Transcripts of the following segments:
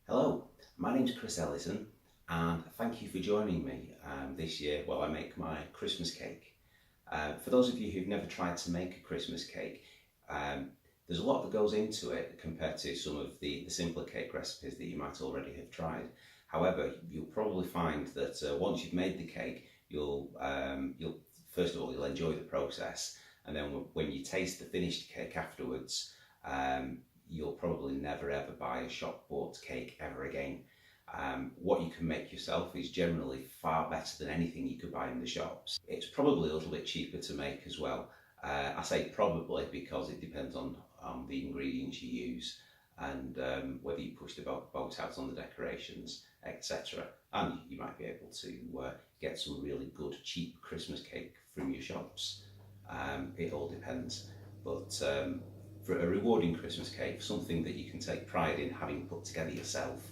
Hello, my name's Chris Ellison and thank you for joining me this year while I make my Christmas cake. For those of you who've never tried to make a Christmas cake, there's a lot that goes into it compared to some of the simpler cake recipes that you might already have tried. However, you'll probably find that once you've made the cake, you'll first of all you'll enjoy the process, and then when you taste the finished cake afterwards, you'll probably never ever buy a shop bought cake ever again. What you can make yourself is generally far better than anything you could buy in the shops. It's probably a little bit cheaper to make as well. I say probably because it depends on the ingredients you use and whether you push the boat out on the decorations, etc. And you might be able to get some really good cheap Christmas cake from your shops. It all depends, but for a rewarding Christmas cake, something that you can take pride in having put together yourself,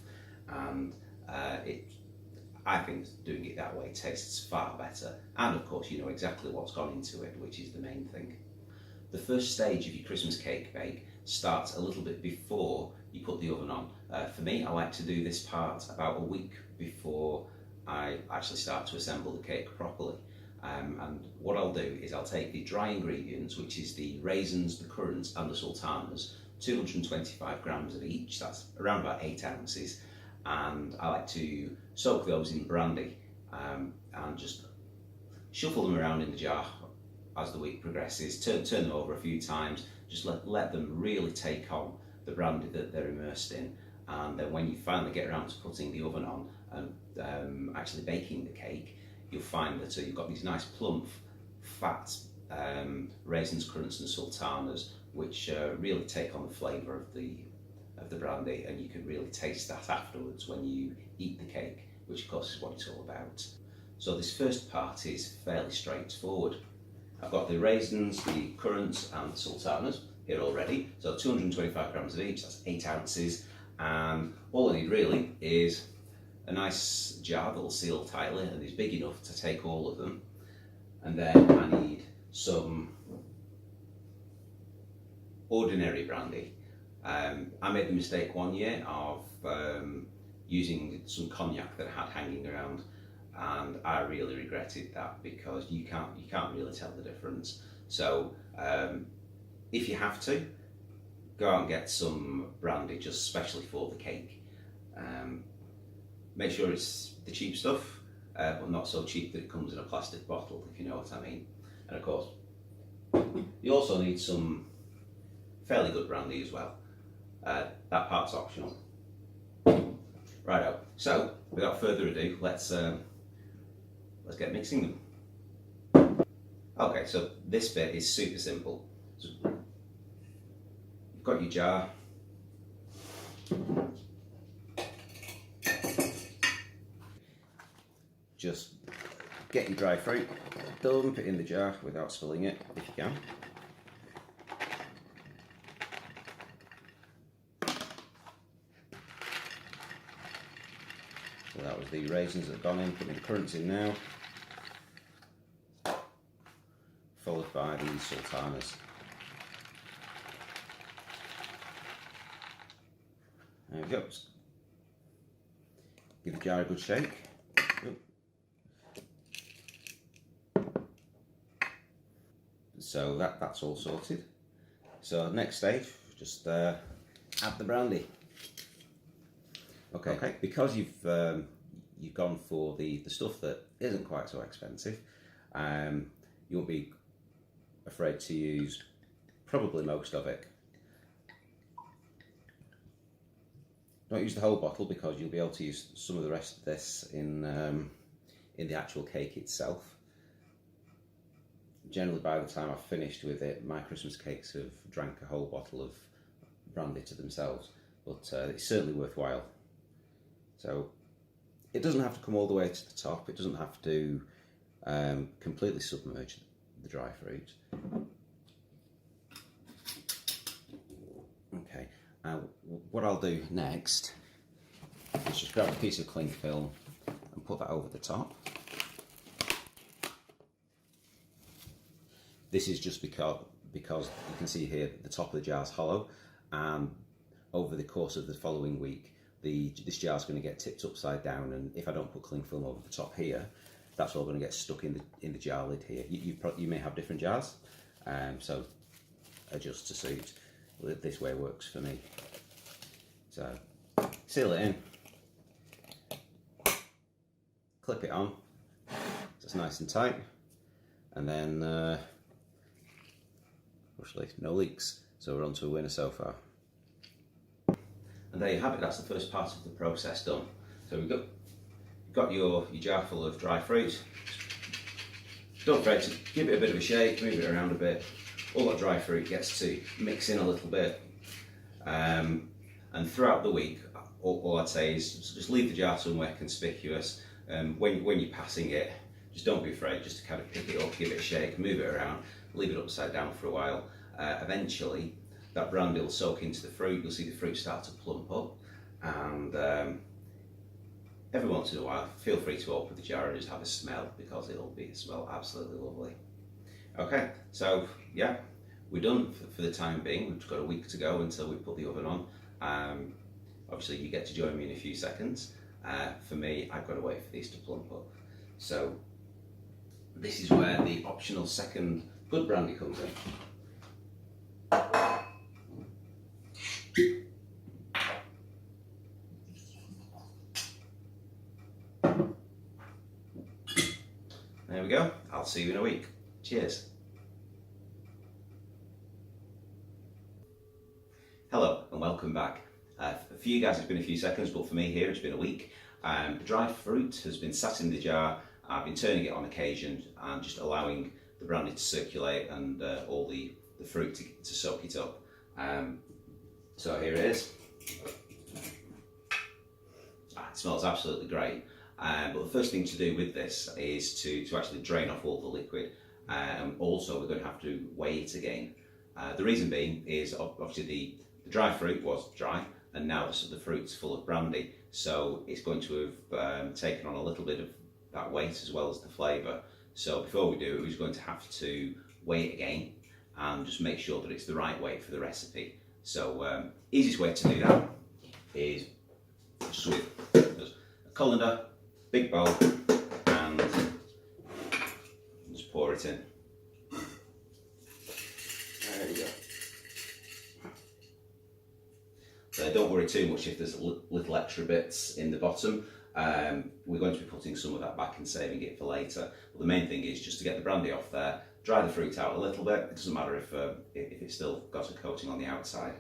and I think doing it that way tastes far better, and of course you know exactly what's gone into it, which is the main thing. The first stage of your Christmas cake bake starts a little bit before you put the oven on. For me, I like to do this part about a week before I actually start to assemble the cake properly. And what I'll do is I'll take the dry ingredients, which is the raisins, the currants and the sultanas, 225 grams of each, that's around about 8 ounces, and I like to soak those in brandy and just shuffle them around in the jar as the week progresses, turn them over a few times, just let them really take on the brandy that they're immersed in, and then when you finally get around to putting the oven on and actually baking the cake, you'll find that you've got these nice plump, fat raisins, currants and sultanas, which really take on the flavour of the brandy, and you can really taste that afterwards when you eat the cake, which of course is what it's all about. So this first part is fairly straightforward. I've got the raisins, the currants and the sultanas here already, so 225 grams of each, that's 8 ounces, and all I need really is a nice jar that'll seal tightly and is big enough to take all of them, and then I need some ordinary brandy. I made the mistake one year of using some cognac that I had hanging around, and I really regretted that because you can't really tell the difference. So if you have to, go out and get some brandy just specially for the cake. Make sure it's the cheap stuff, but not so cheap that it comes in a plastic bottle, if you know what I mean. And of course, you also need some fairly good brandy as well. That part's optional. Righto. So, without further ado, let's get mixing them. Okay, so this bit is super simple. So, you've got your jar. Just get your dry fruit, dump it in the jar without spilling it if you can. So that was the raisins that have gone in, putting the currants in now, followed by the sultanas. There we go. Give the jar a good shake. So that's all sorted. So next stage, just add the brandy. Okay. Because you've gone for the stuff that isn't quite so expensive, you won't be afraid to use probably most of it. Don't use the whole bottle because you'll be able to use some of the rest of this in the actual cake itself. Generally, by the time I've finished with it, my Christmas cakes have drank a whole bottle of brandy to themselves, but it's certainly worthwhile. So it doesn't have to come all the way to the top, it doesn't have to completely submerge the dry fruit. Okay, what I'll do next is just grab a piece of cling film and put that over the top. This is just because you can see here the top of the jar is hollow, and over the course of the following week this jar's going to get tipped upside down, and if I don't put cling film over the top here, that's all going to get stuck in the jar lid here. You may have different jars, so adjust to suit. This way works for me. So seal it in, clip it on so it's nice and tight, and then fortunately no leaks, so we're on to a winner so far. And there you have it, that's the first part of the process done. So we've got your jar full of dry fruit. Don't fret to give it a bit of a shake, move it around a bit. All that dry fruit gets to mix in a little bit. And throughout the week, all I'd say is just leave the jar somewhere conspicuous. When you're passing it, just don't be afraid, just to kind of pick it up, give it a shake, move it around, leave it upside down for a while. Eventually, that brandy will soak into the fruit. You'll see the fruit start to plump up, and every once in a while, feel free to open the jar and just have a smell, because it'll smell absolutely lovely. Okay, so yeah, we're done for the time being. We've got a week to go until we put the oven on. Obviously, you get to join me in a few seconds. For me, I've got to wait for these to plump up. So this is where the optional second good brandy comes in. There we go. I'll see you in a week. Cheers. Hello and welcome back. For you guys it's been a few seconds, but for me here it's been a week. The dried fruit has been sat in the jar. I've been turning it on occasion and just allowing the brandy to circulate and all the fruit to soak it up. So here it is. It smells absolutely great. But the first thing to do with this is to actually drain off all the liquid. Also, we're going to have to weigh it again. The reason being is obviously the dry fruit was dry, and now the fruit's full of brandy, so it's going to have taken on a little bit of that weight as well as the flavour. So before we do it, we're just going to have to weigh it again and just make sure that it's the right weight for the recipe. So easiest way to do that is just with a colander, big bowl, and just pour it in. There you go. So don't worry too much if there's little extra bits in the bottom. We're going to be putting some of that back and saving it for later. But the main thing is just to get the brandy off there, dry the fruit out a little bit. It doesn't matter if it's still got a coating on the outside.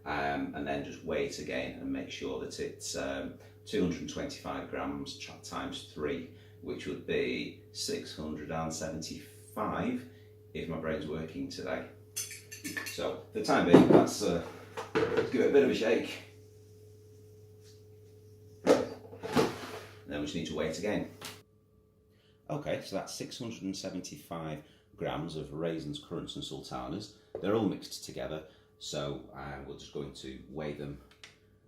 And then just weigh it again and make sure that it's 225 grams times 3, which would be 675 if my brain's working today. So for the time being, let's give it a bit of a shake. And then we just need to weigh it again. Okay, so that's 675 grams of raisins, currants and sultanas. They're all mixed together, so we're just going to weigh them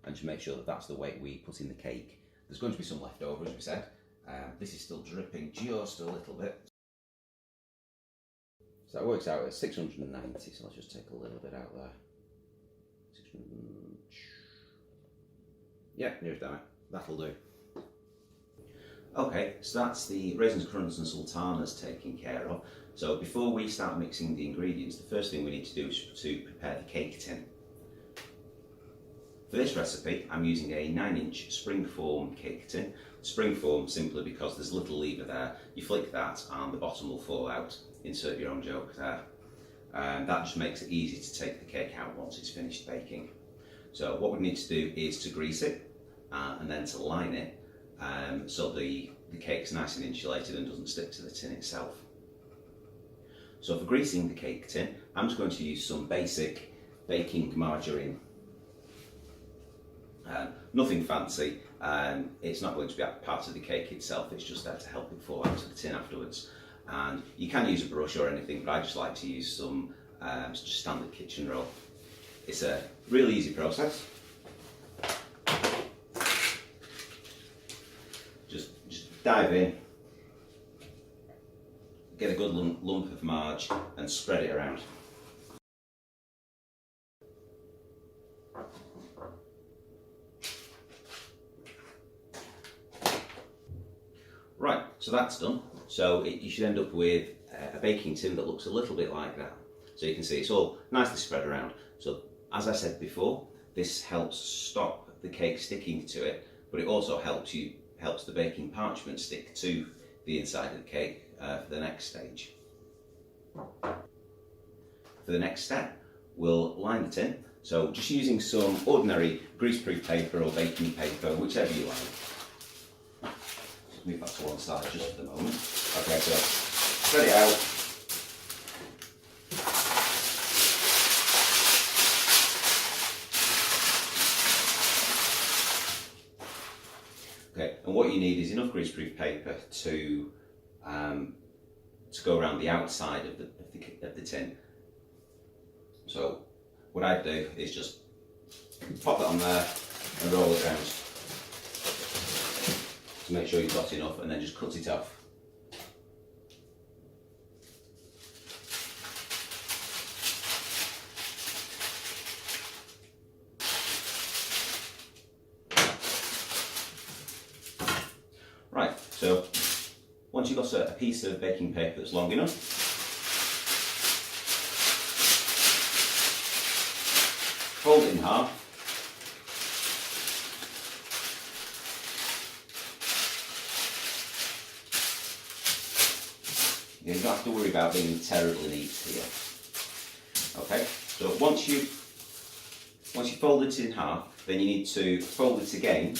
and just make sure that that's the weight we put in the cake. There's going to be some left over, as we said. This is still dripping just a little bit. So that works out at 690, so let's just take a little bit out there. 600... Yeah, nearest down it. That'll do. Okay, so that's the raisins, currants and sultanas taken care of. So before we start mixing the ingredients, the first thing we need to do is to prepare the cake tin. For this recipe, I'm using a 9-inch springform cake tin. Springform simply because there's a little lever there. You flick that and the bottom will fall out. Insert your own joke there. And that just makes it easy to take the cake out once it's finished baking. So what we need to do is to grease it and then to line it so the cake's nice and insulated and doesn't stick to the tin itself. So for greasing the cake tin, I'm just going to use some basic baking margarine. Nothing fancy, it's not going to be part of the cake itself, it's just there to help it fall out of the tin afterwards. And you can use a brush or anything, but I just like to use some just standard kitchen roll. It's a really easy process. Just dive in, get a good lump of marge and spread it around. So that's done. So you should end up with a baking tin that looks a little bit like that. So you can see it's all nicely spread around. So as I said before, this helps stop the cake sticking to it, but it also helps the baking parchment stick to the inside of the cake for the next stage. For the next step, we'll line the tin. So just using some ordinary greaseproof paper or baking paper, whichever you like. Just move that to one side just for the moment. Okay, so spread it out. Okay, and what you need is enough greaseproof paper to go around the outside of the tin. So what I do is just pop it on there and roll it around to make sure you've got enough, and then just cut it off. Right, so once you've got a piece of baking paper that's long enough, fold it in half. You don't have to worry about being terribly neat here. Okay, so once you fold it in half, then you need to fold it again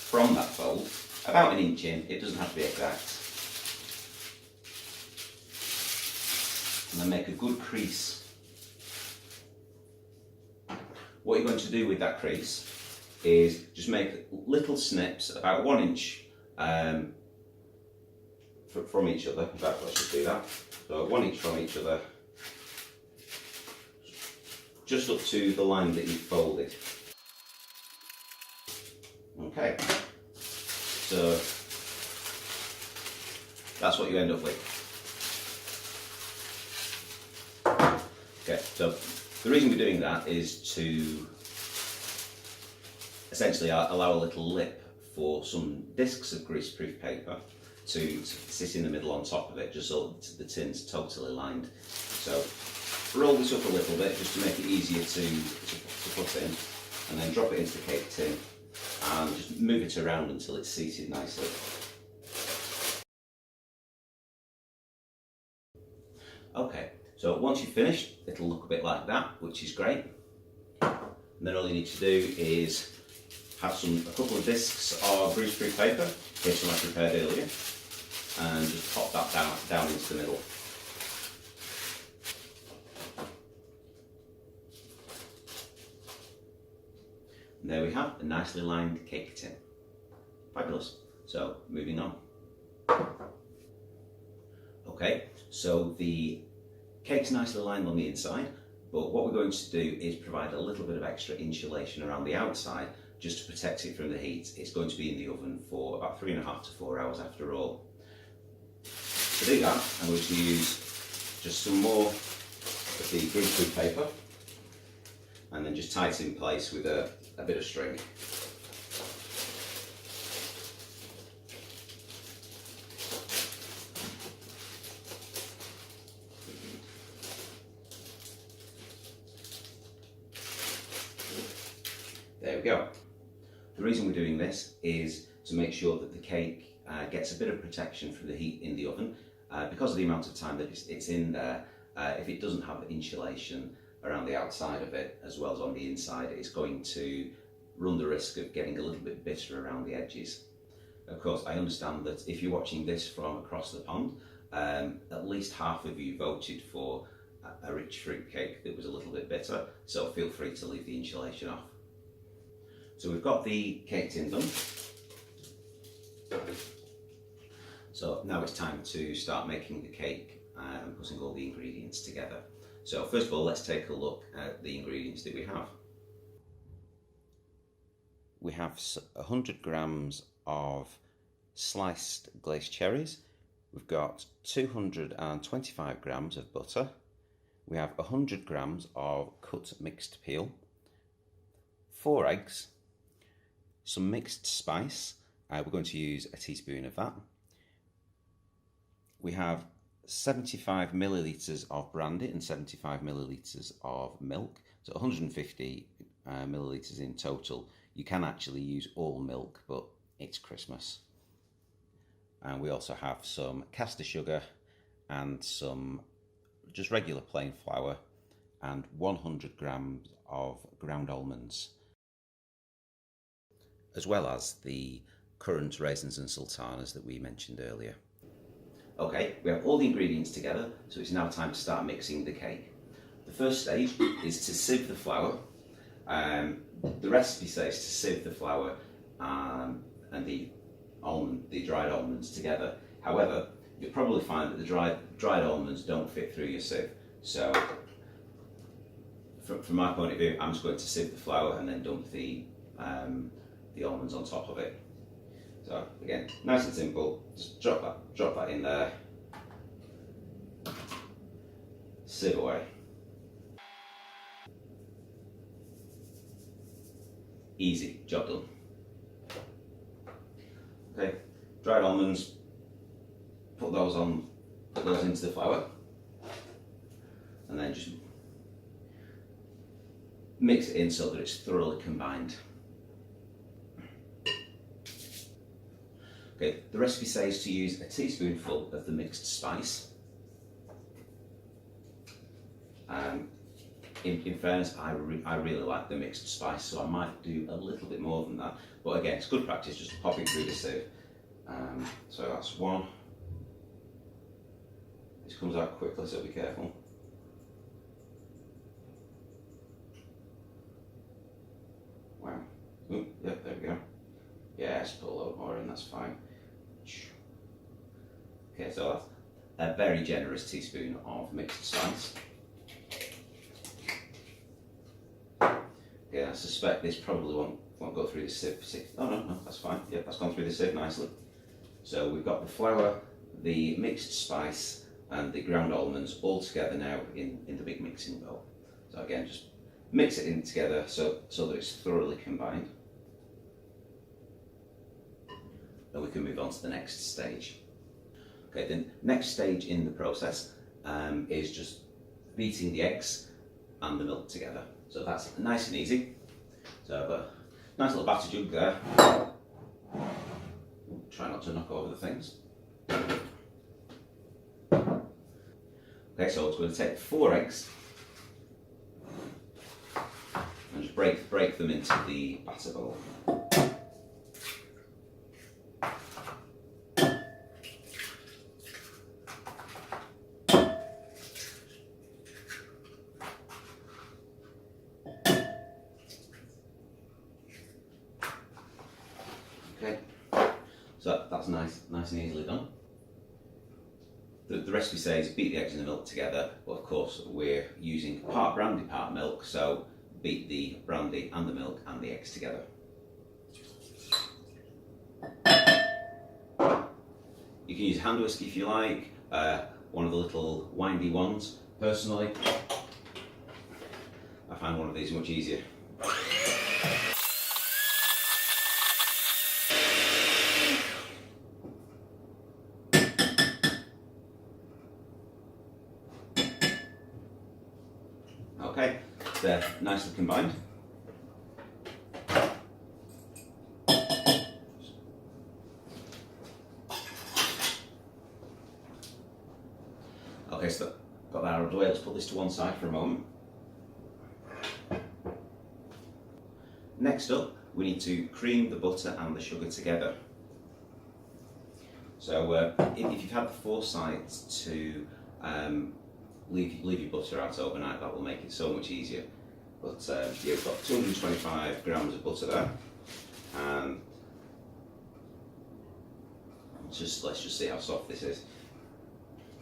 from that fold, about an inch in. It doesn't have to be exact. And then make a good crease. What you're going to do with that crease is just make little snips about 1 inch from each other. In fact, let's just do that. So 1 inch from each other, just up to the line that you've folded. Okay, so that's what you end up with. Okay, so the reason we're doing that is to essentially allow a little lip for some discs of greaseproof paper to sit in the middle on top of it, just so the tin's totally lined. So roll this up a little bit just to make it easier to put in, and then drop it into the cake tin and just move it around until it's seated nicely. Okay, so once you've finished, it'll look a bit like that, which is great. And then all you need to do is have a couple of discs of greaseproof paper, here's some I prepared earlier, and just pop that down into the middle. And there we have a nicely lined cake tin. Fabulous. So moving on. Okay, so the cake's nicely lined on the inside, but what we're going to do is provide a little bit of extra insulation around the outside just to protect it from the heat. It's going to be in the oven for about 3.5 to 4 hours after all. To do that, I'm going to use just some more of the greaseproof paper and then just tie it in place with a bit of string. There we go. The reason we're doing this is to make sure that the cake gets a bit of protection from the heat in the oven. Because of the amount of time that it's in there, if it doesn't have insulation around the outside of it as well as on the inside, it's going to run the risk of getting a little bit bitter around the edges. Of course, I understand that if you're watching this from across the pond, at least half of you voted for a rich fruit cake that was a little bit bitter, so feel free to leave the insulation off. So we've got the cake tin done. So now it's time to start making the cake and putting all the ingredients together. So first of all, let's take a look at the ingredients that we have. We have 100 grams of sliced glaced cherries. We've got 225 grams of butter. We have 100 grams of cut mixed peel, 4 eggs, some mixed spice. we're going to use a teaspoon of that. We have 75 millilitres of brandy and 75 millilitres of milk, so 150 millilitres in total. You can actually use all milk, but it's Christmas. And we also have some caster sugar and some just regular plain flour and 100 grams of ground almonds, as well as the Currants, Raisins and Sultanas that we mentioned earlier. Okay, we have all the ingredients together, so it's now time to start mixing the cake. The first stage is to sieve the flour. The recipe says to sieve the flour and the dried almonds together. However, you'll probably find that the dried almonds don't fit through your sieve. So, from my point of view, I'm just going to sieve the flour and then dump the almonds on top of it. So again, nice and simple. Just drop that in there. Sieve away. Easy, job done. Okay, dried almonds. Put those into the flour, and then just mix it in so that it's thoroughly combined. Okay, the recipe says to use a teaspoonful of the mixed spice. In fairness, I really like the mixed spice, so I might do a little bit more than that. But again, it's good practice just to pop it through the sieve. So that's one. This comes out quickly, so be careful. Wow. Ooh, yep, there we go. Yeah, just put a little more in, that's fine. Okay, so that's a very generous teaspoon of mixed spice. Okay, I suspect this probably won't go through the sieve. Oh no, that's fine. Yeah, that's gone through the sieve nicely. So we've got the flour, the mixed spice, and the ground almonds all together now in the big mixing bowl. So again, just mix it in together so that it's thoroughly combined. Then we can move on to the next stage. Okay, the next stage in the process is just beating the eggs and the milk together. So that's nice and easy. So I've got a nice little batter jug there. Try not to knock over the things. Okay, so it's going to take 4 eggs and just break them into the batter bowl. Okay, so that's nice and easily done. The recipe says beat the eggs and the milk together, but of course we're using part brandy, part milk, so beat the brandy and the milk and the eggs together. You can use hand whisk if you like, one of the little windy ones. Personally, I find one of these much easier. Okay, they're nicely combined. Okay, so got that out of the way. Let's put this to one side for a moment. Next up, we need to cream the butter and the sugar together. So if you've had the foresight to leave your butter out overnight, that will make it so much easier. But yeah, we've got 225 grams of butter there, and let's just see how soft this is.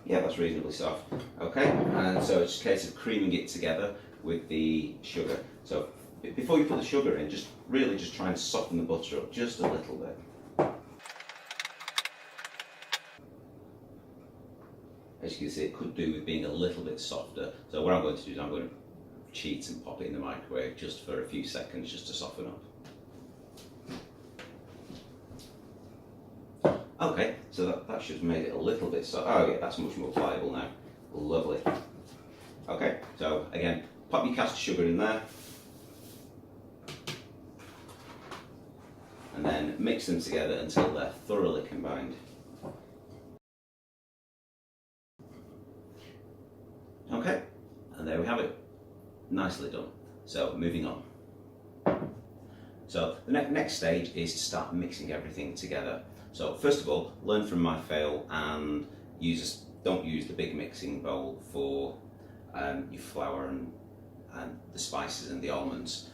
Yeah, that's reasonably soft. Okay, and so it's just a case of creaming it together with the sugar. So before you put the sugar in, just really try and soften the butter up just a little bit. As you can see, it could do with being a little bit softer. So what I'm going to do is I'm going to cheat and pop it in the microwave just for a few seconds just to soften up. Okay, so that should have made it a little bit so. Oh yeah, that's much more pliable now. Lovely. Okay, so again, pop your caster sugar in there. And then mix them together until they're thoroughly combined. Okay, and there we have it. Nicely done. So moving on. So the next stage is to start mixing everything together. So first of all, learn from my fail and don't use the big mixing bowl for your flour and the spices and the almonds.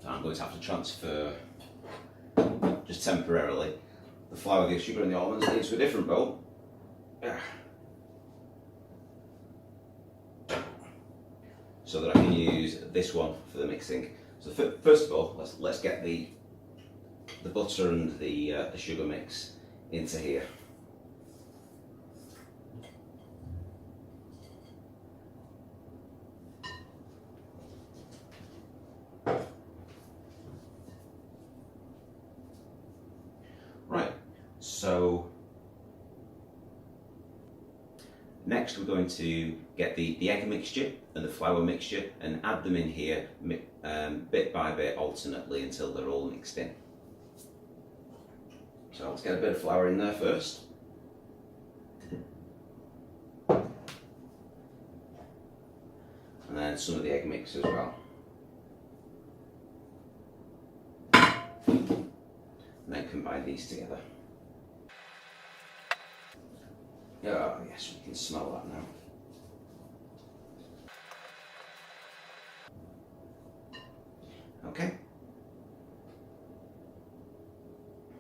So I'm going to have to transfer, just temporarily, the flour, the sugar and the almonds into a different bowl. So that I can use this one for the mixing. So first of all, let's get the butter and the sugar mix into here. Right, so next we're going to get the egg mixture and the flour mixture and add them in here bit by bit alternately until they're all mixed in. So let's get a bit of flour in there first. And then some of the egg mix as well. And then combine these together. Oh yes, we can smell that now. Okay.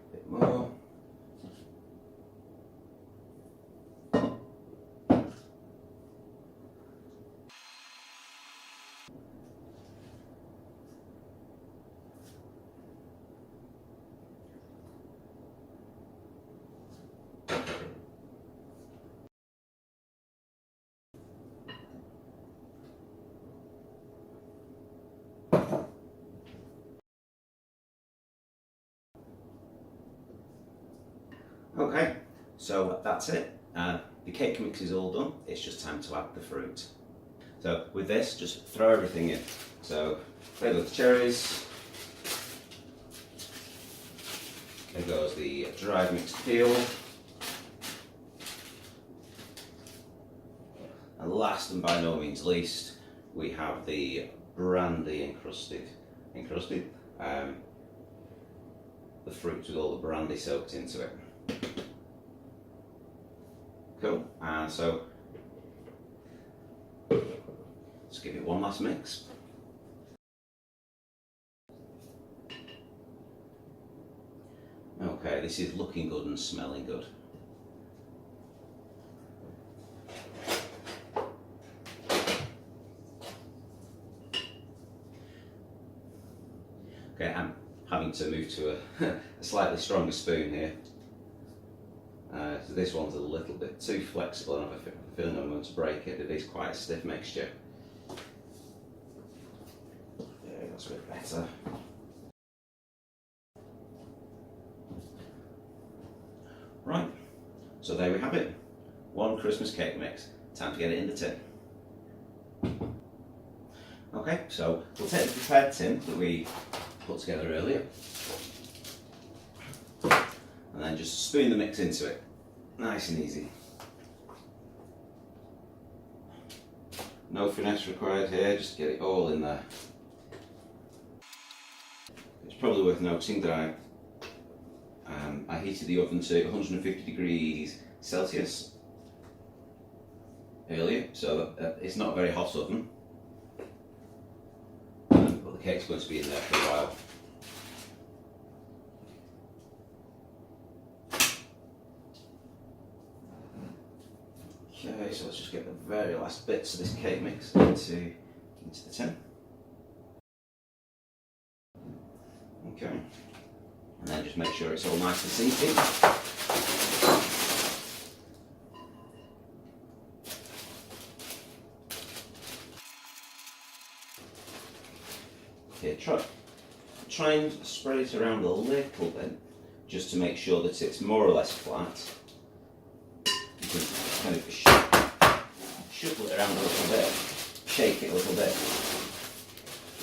A bit more. Okay, so that's it. The cake mix is all done. It's just time to add the fruit. So with this, just throw everything in. So there goes the cherries. There goes the dried mixed peel. And last and by no means least, we have the brandy encrusted. The fruit with all the brandy soaked into it. Cool, and so let's give it one last mix. Okay, this is looking good and smelling good. Okay, I'm having to move to a slightly stronger spoon here. So this one's a little bit too flexible and I have a feeling I'm going to break it. It is quite a stiff mixture. Yeah, that's a bit better. Right, so there we have it. One Christmas cake mix. Time to get it in the tin. Okay, so we'll take the prepared tin that we put together earlier and then just spoon the mix into it. Nice and easy. No finesse required here, just get it all in there. It's probably worth noting that I heated the oven to 150 degrees Celsius earlier, so it's not a very hot oven, but the cake's going to be in there for a while. Okay, so let's just get the very last bits of this cake mix into the tin. Okay, and then just make sure it's all nice and seated. Okay, try and spread it around a little bit, just to make sure that it's more or less flat. You can kind of shuffle it around a little bit, shake it a little bit,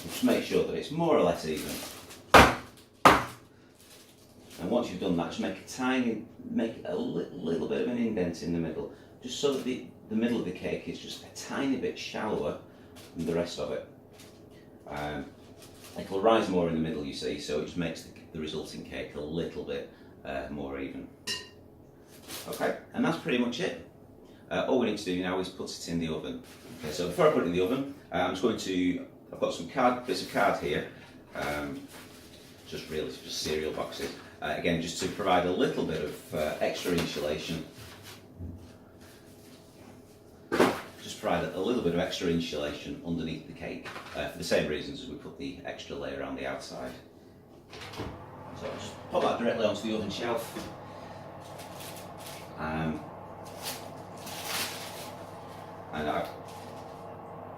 just make sure that it's more or less even. And once you've done that, just make a little bit of an indent in the middle, just so that the middle of the cake is just a tiny bit shallower than the rest of it. It will rise more in the middle, you see, so it just makes the resulting cake a little bit more even. Okay, and that's pretty much it. All we need to do now is put it in the oven. Okay, so before I put it in the oven, I've got some bits of card here, just cereal boxes. Again, just to provide a little bit of extra insulation. Just provide a little bit of extra insulation underneath the cake, for the same reasons as we put the extra layer around the outside. So I'll just pop that directly onto the oven shelf. And I've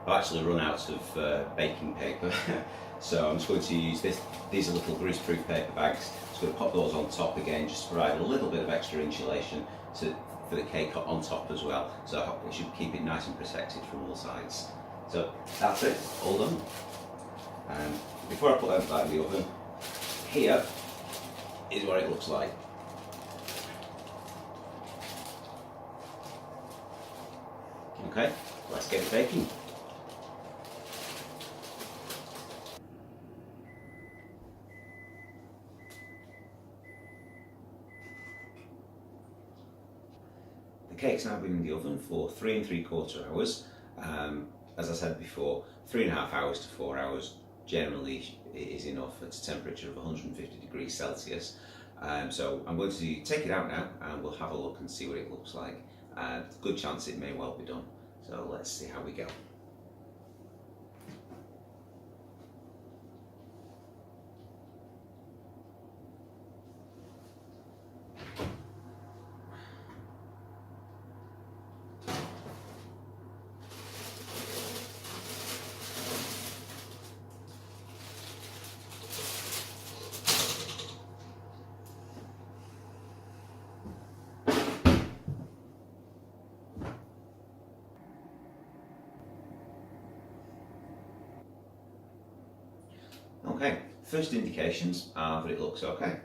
actually run out of baking paper, so I'm just going to use these are little greaseproof paper bags. Just going to pop those on top again, just to provide a little bit of extra insulation for the cake on top as well. So it should keep it nice and protected from all sides. So that's it, all done. Before I put that in the oven, here is what it looks like. Okay, let's get it baking. The cake's now been in the oven for 3 3/4 hours. As I said before, 3.5 hours to 4 hours generally is enough at a temperature of 150 degrees Celsius. So I'm going to take it out now and we'll have a look and see what it looks like. Good chance it may well be done. So let's see how we go. Okay, first indications are that it looks okay.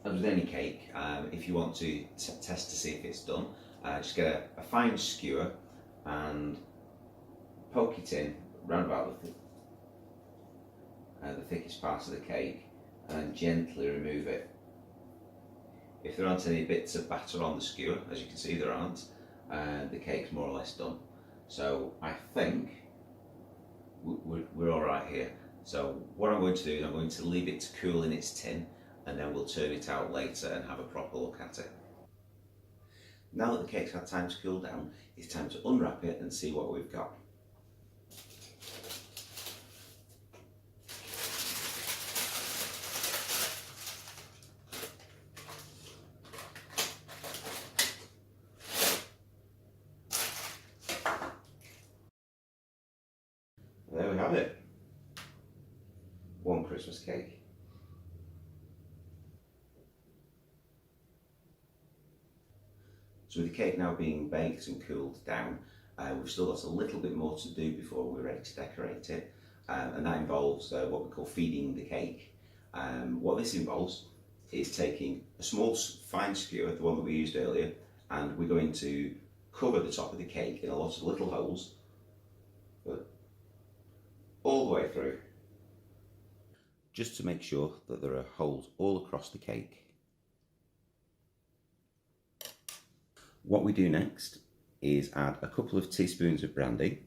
As with any cake, if you want to test to see if it's done, just get a fine skewer and poke it in round about the thickest part of the cake and gently remove it. If there aren't any bits of batter on the skewer, as you can see there aren't, the cake's more or less done. So I think we're all right here. So what I'm going to do is I'm going to leave it to cool in its tin, and then we'll turn it out later and have a proper look at it. Now that the cake's had time to cool down, it's time to unwrap it and see what we've got. There we have it. One Christmas cake. So with the cake now being baked and cooled down, we've still got a little bit more to do before we're ready to decorate it, and that involves what we call feeding the cake. What this involves is taking a small fine skewer, the one that we used earlier, and we're going to cover the top of the cake in a lot of little holes, but all the way through, just to make sure that there are holes all across the cake. What we do next is add a couple of teaspoons of brandy,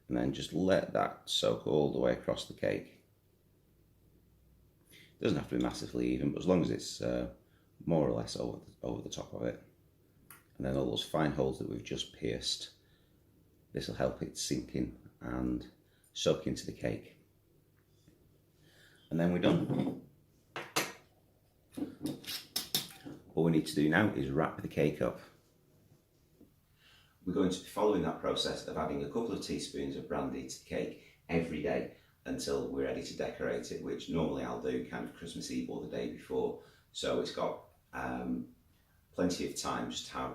and then just let that soak all the way across the cake. It doesn't have to be massively even, but as long as it's more or less over the top of it. And then all those fine holes that we've just pierced, this will help it sink in and soak into the cake. And then we're done. All we need to do now is wrap the cake up. we're going to be following that process of adding a couple of teaspoons of brandy to the cake every day until we're ready to decorate it, which normally I'll do kind of Christmas Eve or the day before. So it's got plenty of time just to have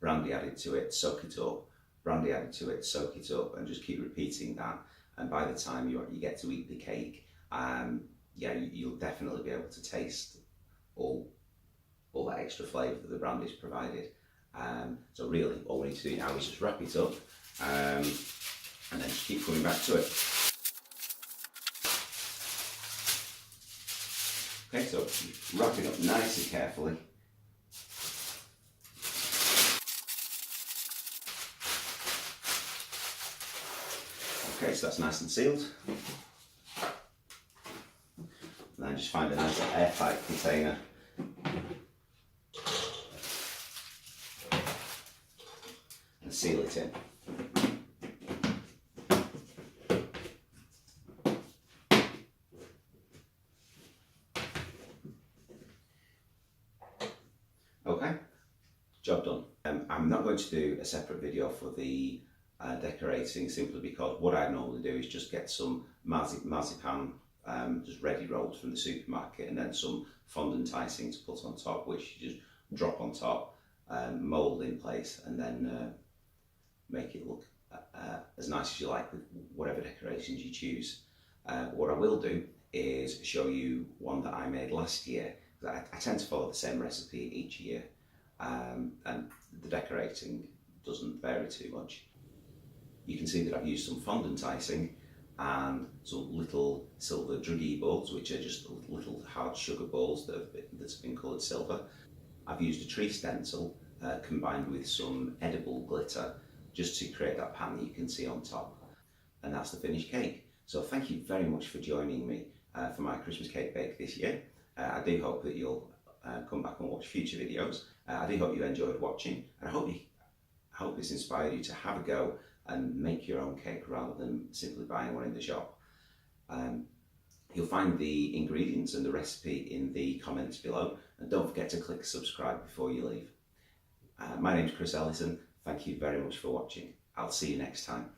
brandy added to it, soak it up, brandy added to it, soak it up, and just keep repeating that. And by the time you get to eat the cake, yeah, you'll definitely be able to taste all that extra flavour that the brandy's provided. So really, all we need to do now is just wrap it up and then just keep coming back to it. Okay, so wrap it up nice and carefully. Okay, so that's nice and sealed. And then just find a nice airtight container. And seal it in. Okay, job done. I'm not going to do a separate video for the decorating, simply because what I normally do is just get some marzipan just ready rolled from the supermarket, and then some fondant icing to put on top, which you just drop on top, mould in place, and then make it look as nice as you like with whatever decorations you choose. What I will do is show you one that I made last year. I tend to follow the same recipe each year, and the decorating doesn't vary too much. You can see that I've used some fondant icing and some little silver druggy balls, which are just little hard sugar balls that have been coloured silver. I've used a tree stencil combined with some edible glitter just to create that pan that you can see on top. And that's the finished cake. So thank you very much for joining me for my Christmas cake bake this year. I do hope that you'll come back and watch future videos. I do hope you enjoyed watching, and I hope this inspired you to have a go and make your own cake rather than simply buying one in the shop. You'll find the ingredients and the recipe in the comments below, and don't forget to click subscribe before you leave. My name's Chris Ellison. Thank you very much for watching. I'll see you next time.